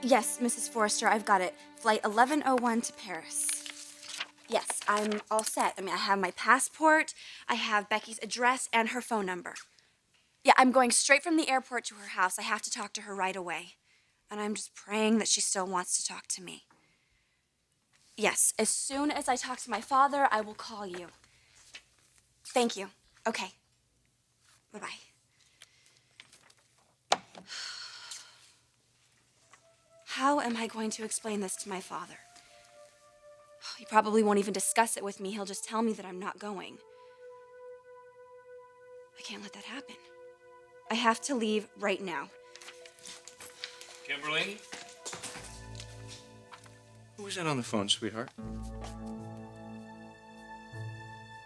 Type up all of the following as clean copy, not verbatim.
Yes, Mrs. Forrester, I've got it. Flight 1101 to Paris. Yes, I'm all set. I mean, I have my passport, I have Becky's address and her phone number. Yeah, I'm going straight from the airport to her house. I have to talk to her right away. And I'm just praying that she still wants to talk to me. Yes, as soon as I talk to my father, I will call you. Thank you. Okay. Bye-bye. How am I going to explain this to my father? He probably won't even discuss it with me. He'll just tell me that I'm not going. I can't let that happen. I have to leave right now. Kimberly? Who was that on the phone, sweetheart?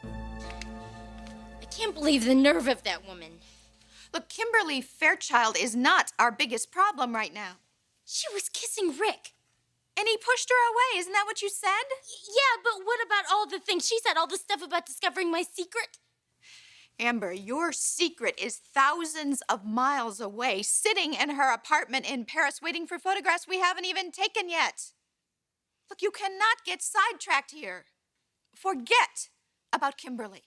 I can't believe the nerve of that woman. Look, Kimberly Fairchild is not our biggest problem right now. She was kissing Rick. And he pushed her away. Isn't that what you said? Yeah, but what about all the things she said, all the stuff about discovering my secret? Amber, your secret is thousands of miles away, sitting in her apartment in Paris, waiting for photographs we haven't even taken yet. Look, you cannot get sidetracked here. Forget about Kimberly.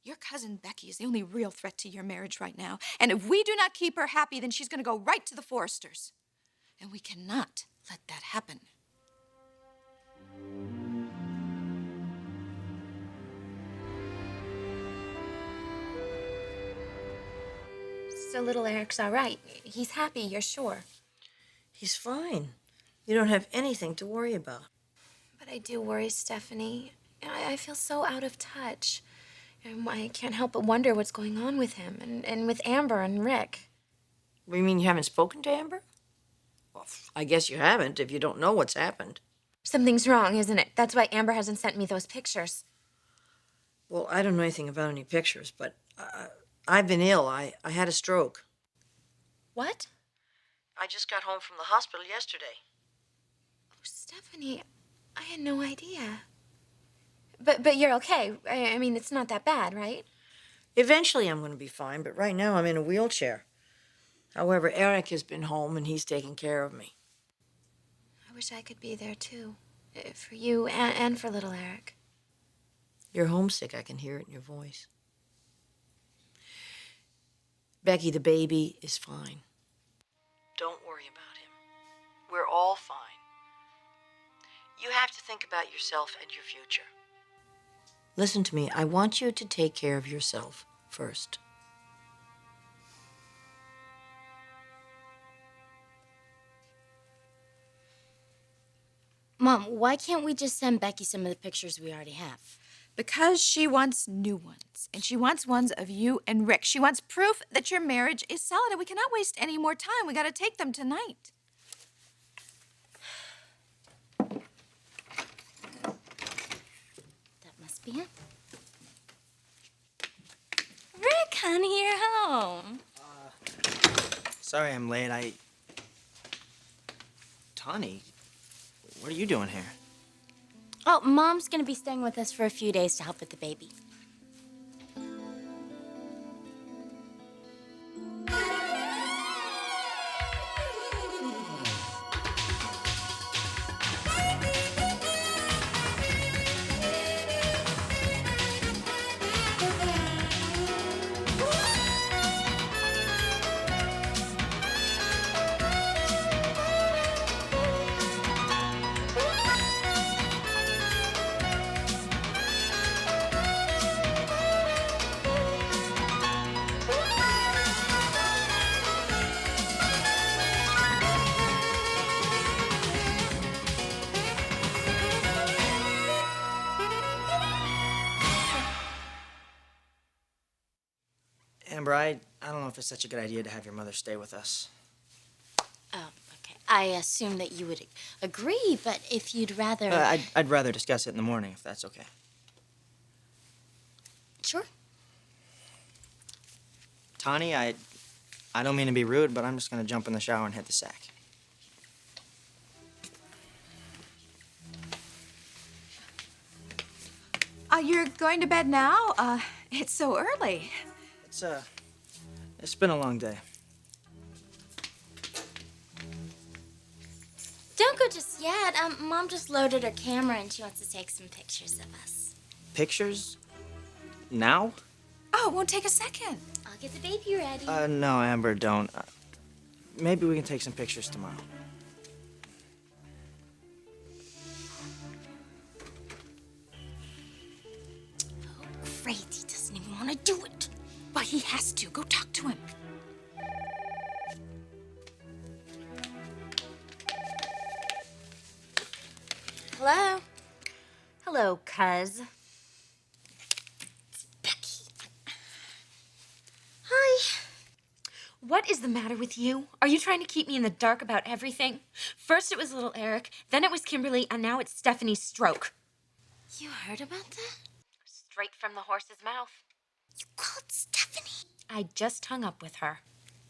Your cousin Becky is the only real threat to your marriage right now. And if we do not keep her happy, then she's going to go right to the Forresters. And we cannot let that happen. So little Eric's all right. He's happy, you're sure? He's fine. You don't have anything to worry about. But I do worry, Stephanie. I feel so out of touch. And I can't help but wonder what's going on with him and with Amber and Rick. What, you mean you haven't spoken to Amber? Well, I guess you haven't if you don't know what's happened. Something's wrong, isn't it? That's why Amber hasn't sent me those pictures. Well, I don't know anything about any pictures, but I've been ill. I had a stroke. What? I just got home from the hospital yesterday. Oh, Stephanie, I had no idea. But you're okay. I mean, it's not that bad, right? Eventually I'm going to be fine, but right now I'm in a wheelchair. However, Eric has been home and he's taking care of me. I wish I could be there, too. For you and for little Eric. You're homesick. I can hear it in your voice. Becky, the baby is fine. Don't worry about him. We're all fine. You have to think about yourself and your future. Listen to me. I want you to take care of yourself first. Mom, why can't we just send Becky some of the pictures we already have? Because she wants new ones. And she wants ones of you and Rick. She wants proof that your marriage is solid. And we cannot waste any more time. We got to take them tonight. That must be it. Rick, honey, you're home. Sorry I'm late. Tawny, what are you doing here? Oh, Mom's gonna be staying with us for a few days to help with the baby. Amber, I don't know if it's such a good idea to have your mother stay with us. Oh, okay. I assume that you would agree, but if you'd rather... I'd rather discuss it in the morning, if that's okay. Sure. Tawny, I don't mean to be rude, but I'm just gonna jump in the shower and hit the sack. You're going to bed now? It's so early. It's been a long day. Don't go just yet. Mom just loaded her camera and she wants to take some pictures of us. Pictures? Now? Oh, it won't take a second. I'll get the baby ready. No, Amber, don't. Maybe we can take some pictures tomorrow. Great, he doesn't even want to do it. But he has to. Go talk to him. Hello? Hello, cuz. It's Becky. Hi. What is the matter with you? Are you trying to keep me in the dark about everything? First it was little Eric, then it was Kimberly, and now it's Stephanie's stroke. You heard about that? Straight from the horse's mouth. You called Stephanie? I just hung up with her.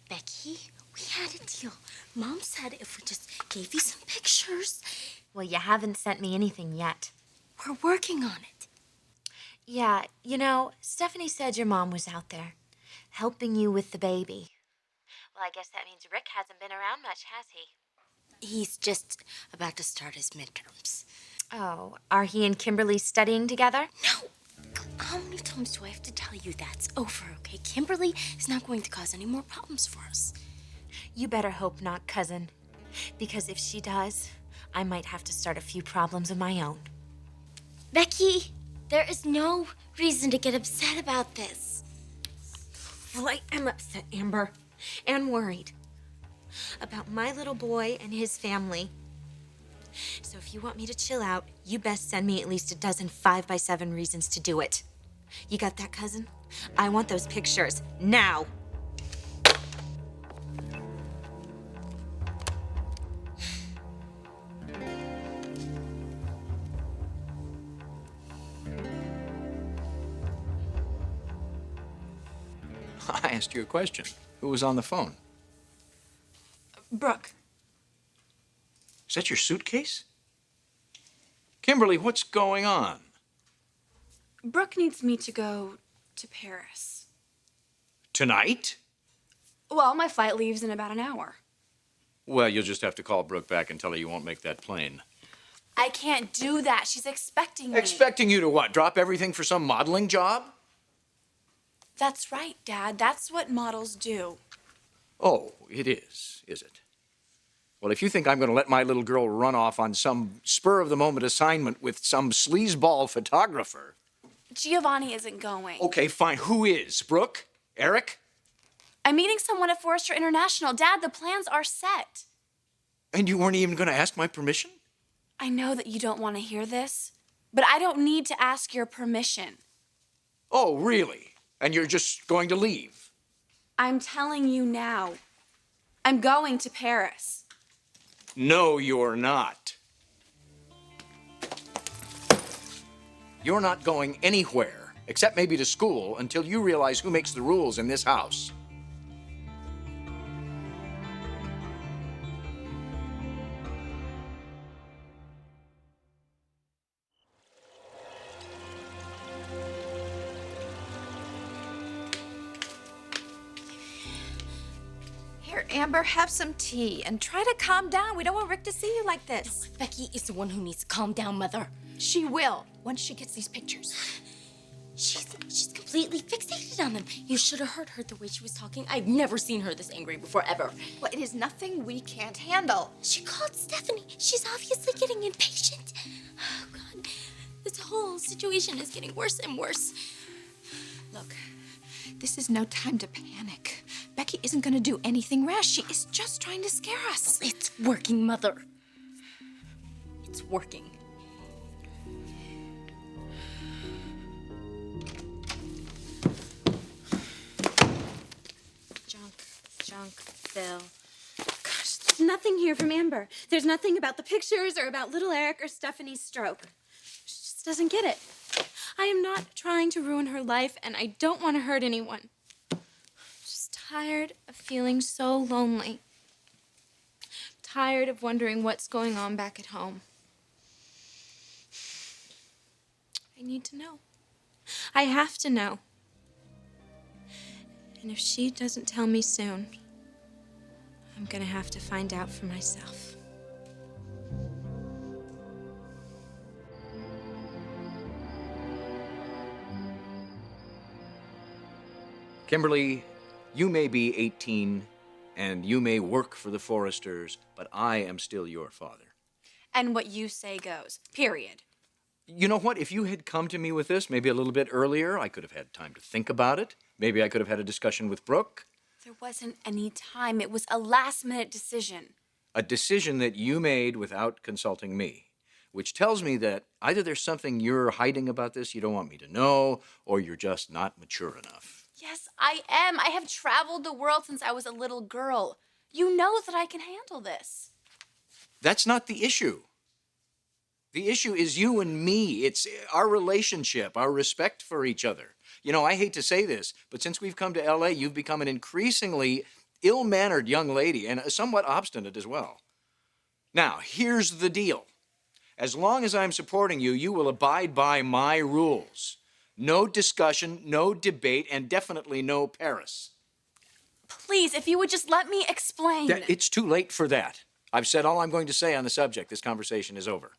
Becky, we had a deal. Mom said if we just gave you some pictures. Well, you haven't sent me anything yet. We're working on it. Yeah, you know, Stephanie said your mom was out there, helping you with the baby. Well, I guess that means Rick hasn't been around much, has he? He's just about to start his midterms. Oh, are he and Kimberly studying together? No. How many times do I have to tell you that's over, okay? Kimberly is not going to cause any more problems for us. You better hope not, cousin. Because if she does, I might have to start a few problems of my own. Becky, there is no reason to get upset about this. Well, I am upset, Amber, and worried about my little boy and his family. So if you want me to chill out, you best send me at least a dozen 5x7 reasons to do it. You got that, cousin? I want those pictures now. I asked you a question. Who was on the phone? Brooke. Is that your suitcase? Kimberly, what's going on? Brooke needs me to go to Paris. Tonight? Well, my flight leaves in about an hour. Well, you'll just have to call Brooke back and tell her you won't make that plane. I can't do that. She's expecting me. Expecting you to what? Drop everything for some modeling job? That's right, Dad. That's what models do. Oh, it is it? Well, if you think I'm going to let my little girl run off on some spur-of-the-moment assignment with some sleazeball photographer... Giovanni isn't going. Okay, fine. Who is? Brooke? Eric? I'm meeting someone at Forrester International. Dad, the plans are set. And you weren't even going to ask my permission? I know that you don't want to hear this, but I don't need to ask your permission. Oh, really? And you're just going to leave? I'm telling you now. I'm going to Paris. No, you're not. You're not going anywhere, except maybe to school, until you realize who makes the rules in this house. Here, Amber, have some tea and try to calm down. We don't want Rick to see you like this. Becky is the one who needs to calm down, Mother. She will, once she gets these pictures. She's completely fixated on them. You should have heard her the way she was talking. I've never seen her this angry before, ever. Well, it is nothing we can't handle. She called Stephanie. She's obviously getting impatient. Oh, God. This whole situation is getting worse and worse. Look, this is no time to panic. Becky isn't going to do anything rash. She is just trying to scare us. It's working, Mother. It's working. Junk, Phil. Gosh, there's nothing here from Amber. There's nothing about the pictures or about little Eric or Stephanie's stroke. She just doesn't get it. I am not trying to ruin her life, and I don't want to hurt anyone. I'm just tired of feeling so lonely. Tired of wondering what's going on back at home. I need to know. I have to know. And if she doesn't tell me soon, I'm gonna have to find out for myself. Kimberly, you may be 18 and you may work for the Forresters, but I am still your father. And what you say goes, period. You know what? If you had come to me with this maybe a little bit earlier, I could have had time to think about it. Maybe I could have had a discussion with Brooke. There wasn't any time. It was a last-minute decision. A decision that you made without consulting me, which tells me that either there's something you're hiding about this you don't want me to know, or you're just not mature enough. Yes, I am. I have traveled the world since I was a little girl. You know that I can handle this. That's not the issue. The issue is you and me. It's our relationship, our respect for each other. You know, I hate to say this, but since we've come to LA, you've become an increasingly ill-mannered young lady and somewhat obstinate as well. Now, here's the deal. As long as I'm supporting you, you will abide by my rules. No discussion, no debate, and definitely no Paris. Please, if you would just let me explain. It's too late for that. I've said all I'm going to say on the subject. This conversation is over.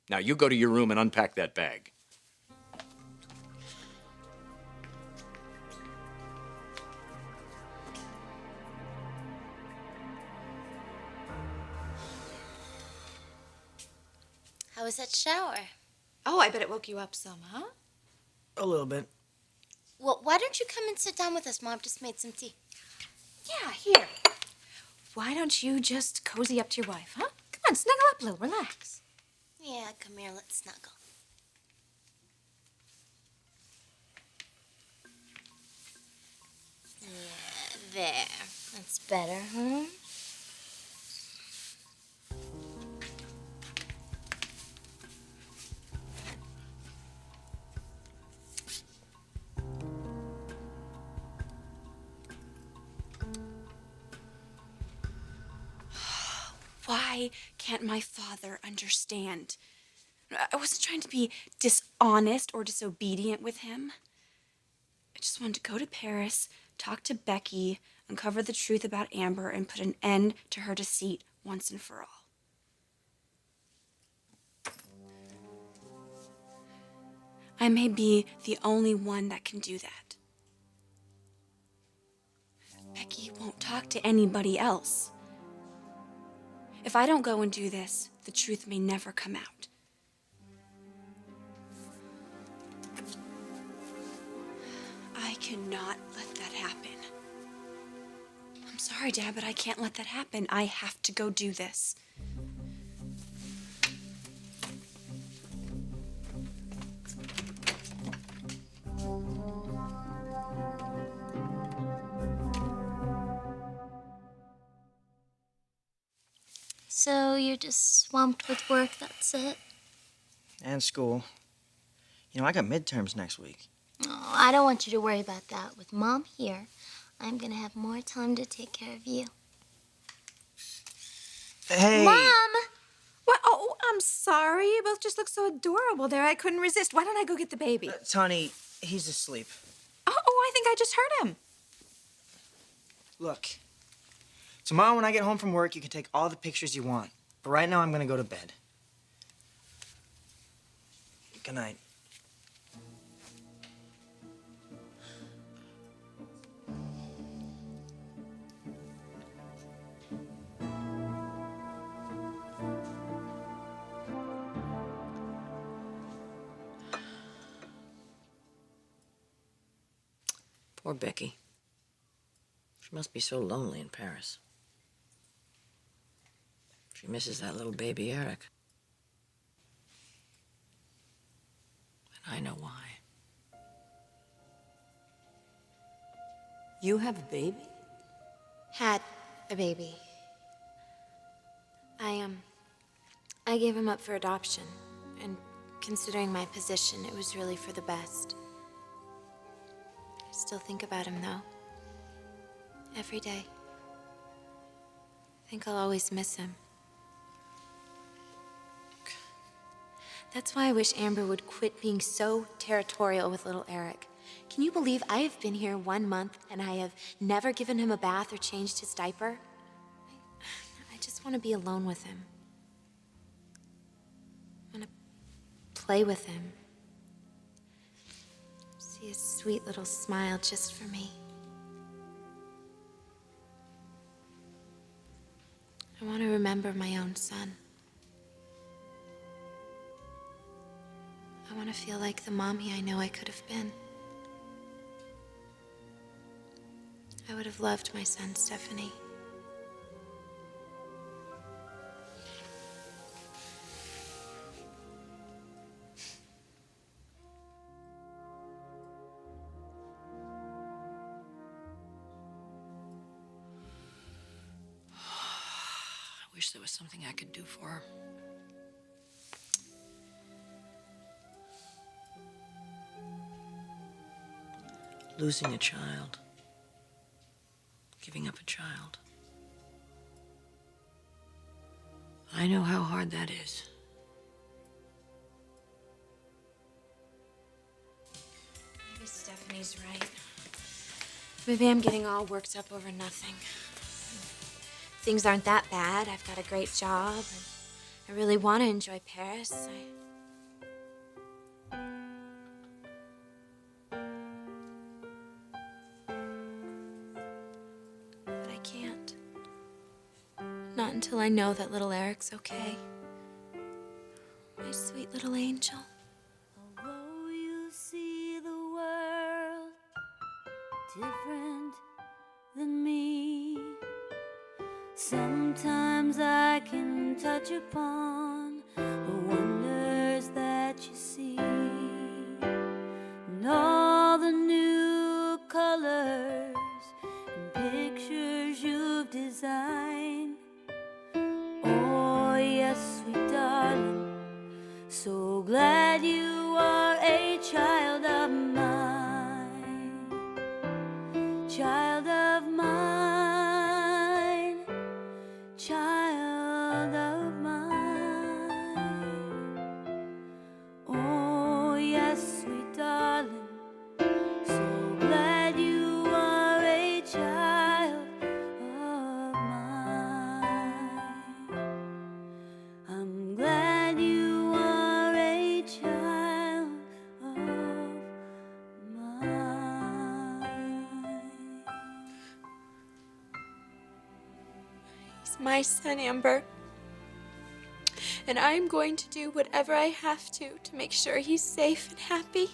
Now, you go to your room and unpack that bag. How was that shower? Oh, I bet it woke you up some, huh? A little bit. Well, why don't you come and sit down with us? Mom just made some tea. Yeah, here. Why don't you just cozy up to your wife, huh? Come on, snuggle up, Lou. Relax. Yeah, come here, let's snuggle. Yeah, there. That's better, huh? Why can't my father understand? I wasn't trying to be dishonest or disobedient with him. I just wanted to go to Paris, talk to Becky, uncover the truth about Amber, and put an end to her deceit once and for all. I may be the only one that can do that. Becky won't talk to anybody else. If I don't go and do this, the truth may never come out. I cannot let that happen. I'm sorry, Dad, but I can't let that happen. I have to go do this. So you're just swamped with work, that's it? And school. You know, I got midterms next week. Oh, I don't want you to worry about that. With Mom here, I'm gonna have more time to take care of you. Hey! Mom! What? Oh, I'm sorry. You both just look so adorable there. I couldn't resist. Why don't I go get the baby? Tony, he's asleep. Oh, I think I just heard him. Look, tomorrow when I get home from work, you can take all the pictures you want. But right now, I'm gonna go to bed. Good night. Poor Becky. She must be so lonely in Paris. She misses that little baby Eric. And I know why. You have a baby? Had a baby. I gave him up for adoption, and considering my position, it was really for the best. I still think about him, though. Every day. I think I'll always miss him. That's why I wish Amber would quit being so territorial with little Eric. Can you believe I have been here 1 month and I have never given him a bath or changed his diaper? I just want to be alone with him. I want to play with him. See his sweet little smile just for me. I want to remember my own son. I want to feel like the mommy I know I could have been. I would have loved my son, Stephanie. I wish there was something I could do for her. Losing a child. Giving up a child. I know how hard that is. Maybe Stephanie's right. Maybe I'm getting all worked up over nothing. Things aren't that bad. I've got a great job, and I really want to enjoy Paris. But I can't. Not until I know that little Eric's okay. My sweet little angel. Although you see the world different than me, sometimes I can touch upon the wonders that you see, and all the new colors and pictures you've designed. Oh yes, sweet darling, so glad you are a child of mine, child of mine, child of mine. Oh yes, sweet darling, so glad you are a child of mine. I'm glad you are a child of mine. He's my son, Amber. And I'm going to do whatever I have to make sure he's safe and happy.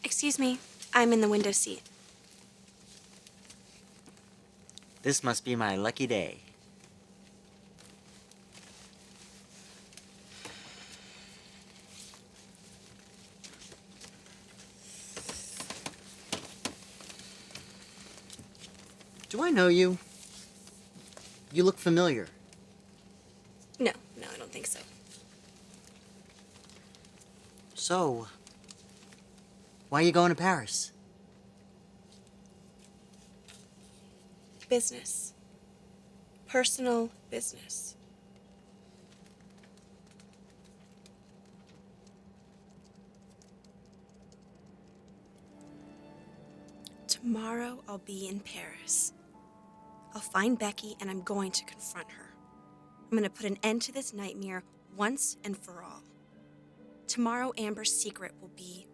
Excuse me, I'm in the window seat. This must be my lucky day. Do I know you? You look familiar. No, I don't think so. So, why are you going to Paris? Business. Personal business. Tomorrow I'll be in Paris. I'll find Becky and I'm going to confront her. I'm going to put an end to this nightmare once and for all. Tomorrow Amber's secret will be